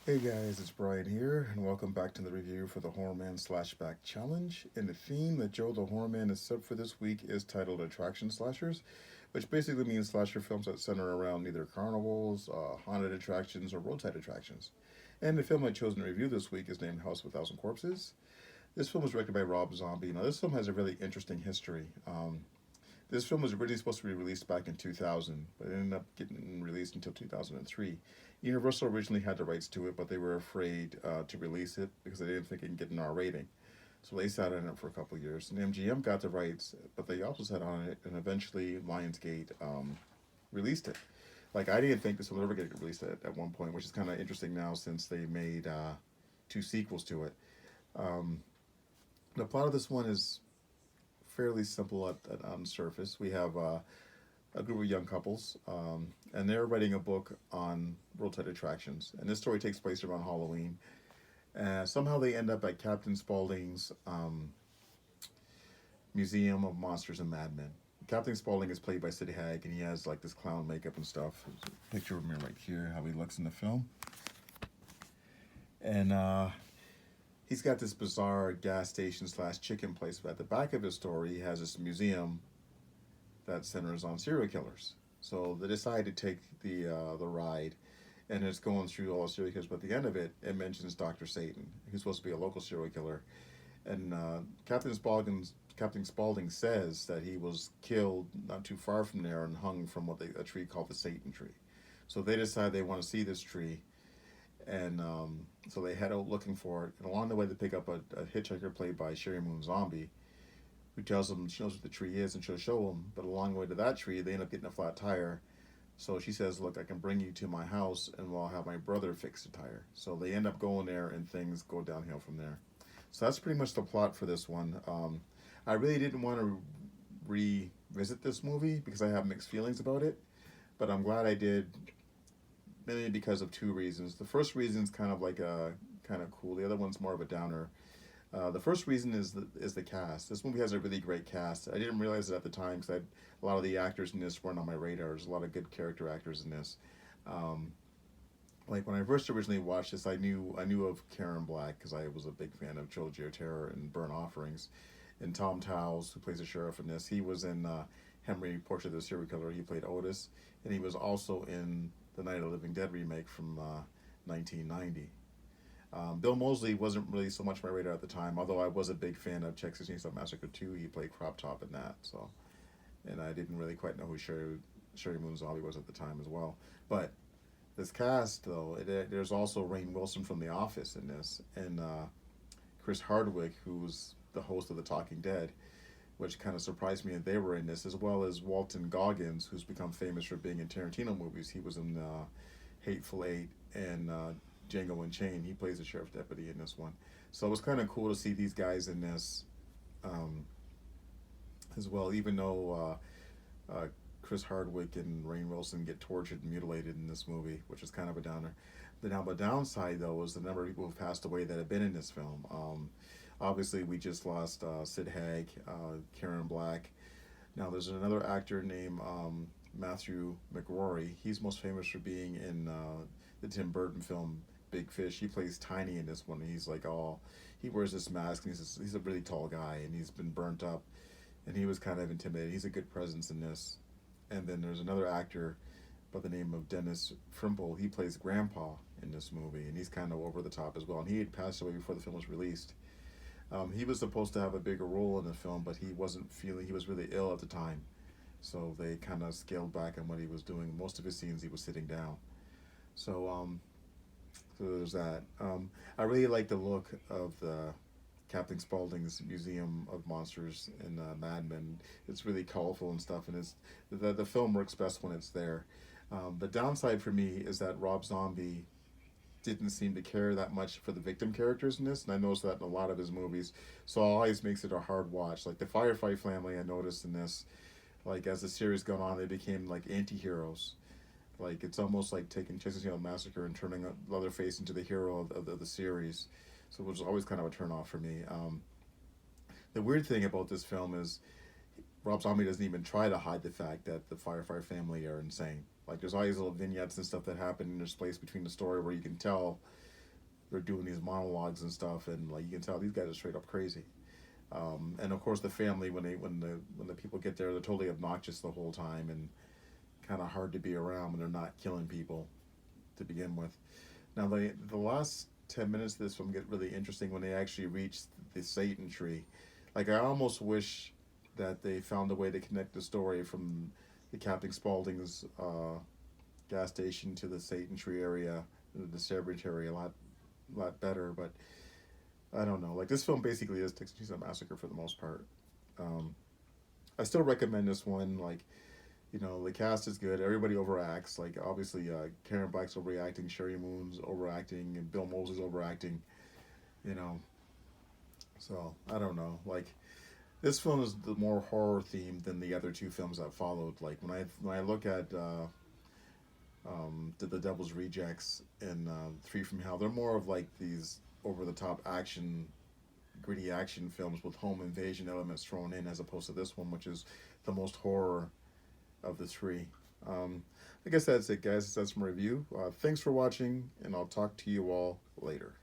Hey guys, it's Brian here, and welcome back to the review for the Horror-Man Slashback Challenge. And the theme that Joe the Horror-Man has set for this week is titled Attraction Slashers, which basically means slasher films that center around either carnivals, haunted attractions, or roadside attractions. And the film I've chosen to review this week is named House of a Thousand Corpses. This film was directed by Rob Zombie. Now, this film has a really interesting history. This film was originally supposed to be released back in 2000, but it ended up getting released until 2003. Universal originally had the rights to it, but they were afraid to release it because they didn't think it could get an R rating. So they sat on it for a couple of years. And MGM got the rights, but they also sat on it, and eventually Lionsgate released it. Like, I didn't think this would ever get released at one point, which is kind of interesting now since they made two sequels to it. Um, the plot of this one is fairly simple on the surface. We have a group of young couples, and they're writing a book on roadside attractions. And this story takes place around Halloween. Somehow they end up at Captain Spaulding's Museum of Monsters and Madmen. Captain Spaulding is played by Sid Haig, and he has like this clown makeup and stuff. There's a picture of him right here, how he looks in the film. And he's got this bizarre gas station slash chicken place. But at the back of his story, he has this museum that centers on serial killers. So they decide to take the ride, and it's going through all the serial killers. But at the end of it, it mentions Dr. Satan, who's supposed to be a local serial killer, and Captain Spaulding says that he was killed not too far from there and hung from a tree called the Satan tree. So they decide they want to see this tree, and so they head out looking for it. And along the way, they pick up a hitchhiker played by Sherry Moon Zombie, who tells them she knows what the tree is and she'll show them. But along the way to that tree, they end up getting a flat tire. So she says, "Look, I can bring you to my house, and I'll have my brother fix the tire." So they end up going there, and things go downhill from there. So that's pretty much the plot for this one. I really didn't want to revisit this movie because I have mixed feelings about it, but I'm glad I did, mainly because of two reasons. The first reason is kind of like a kind of cool. The other one's more of a downer. The first reason is the cast. This movie has a really great cast. I didn't realize it at the time because a lot of the actors in this weren't on my radar. There's a lot of good character actors in this. Um, like when I first originally watched this, I knew of Karen Black because I was a big fan of Trilogy of Terror and Burnt Offerings, and Tom Towles, who plays the sheriff in this. He was in Henry Portrait of the Serial Killer. He played Otis, and he was also in the Night of the Living Dead remake from 1990. Bill Moseley wasn't really so much my radar at the time, although I was a big fan of Texas Chainsaw Massacre 2. He played Crop Top in that, so, and I didn't really quite know who Sherry Moon Zombie was at the time as well. But this cast, though, there's also Rainn Wilson from The Office in this, and Chris Hardwick, who's the host of The Talking Dead, which kind of surprised me that they were in this, as well as Walton Goggins, who's become famous for being in Tarantino movies. He was in Hateful Eight and Django Unchained. He plays the sheriff deputy in this one. So it was kind of cool to see these guys in this um, as well, even though Chris Hardwick and Rainn Wilson get tortured and mutilated in this movie, which is kind of a downer. The downside, though, is the number of people who've passed away that have been in this film. Obviously, we just lost Sid Haig, Karen Black. Now, there's another actor named Matthew McRory. He's most famous for being in the Tim Burton film Big Fish. He plays Tiny in this one. He's like all, he wears this mask, and he's a really tall guy, and he's been burnt up, and he was kind of intimidating. He's a good presence in this. And then there's another actor by the name of Dennis Frimple. He plays Grandpa in this movie, and he's kind of over the top as well. And he had passed away before the film was released. He was supposed to have a bigger role in the film, but he wasn't feeling, he was really ill at the time. So they kind of scaled back on what he was doing. Most of his scenes he was sitting down. So, so there's that. I really like the look of the Captain Spaulding's Museum of Monsters and Mad Men. It's really colorful and stuff, and the film works best when it's there. The downside for me is that Rob Zombie didn't seem to care that much for the victim characters in this, and I noticed that in a lot of his movies. So it always makes it a hard watch. Like the Firefly family, I noticed in this, like as the series gone on, they became like anti-heroes. Like it's almost like taking Texas Chainsaw Massacre and turning Leatherface into the hero of the series. So it was always kind of a turn off for me. The weird thing about this film is Rob Zombie doesn't even try to hide the fact that the Firefly family are insane. Like there's all these little vignettes and stuff that happen in this place between the story where you can tell, they're doing these monologues and stuff, and like you can tell these guys are straight up crazy. And of course, the family when the people get there, they're totally obnoxious the whole time and kind of hard to be around when they're not killing people to begin with. Now, the last 10 minutes of this film get really interesting when they actually reach the Satan tree. Like I almost wish that they found a way to connect the story from the Captain Spaulding's gas station to the Satan tree area, the cemetery, a lot better. But I don't know. Like this film basically is Texas Chainsaw Massacre for the most part. Um, I still recommend this one. Like the cast is good. Everybody overacts. Like obviously, Karen Black's overreacting, Sherry Moon's overacting, and Bill Mosley's overacting. You know, so I don't know. Like this film is the more horror themed than the other two films that followed. Like when I look at the Devil's Rejects and Three from Hell, they're more of like these over the top action, gritty action films with home invasion elements thrown in, as opposed to this one, which is the most horror of the three. Um, I guess that's it, guys. That's my review. Thanks for watching, and I'll talk to you all later.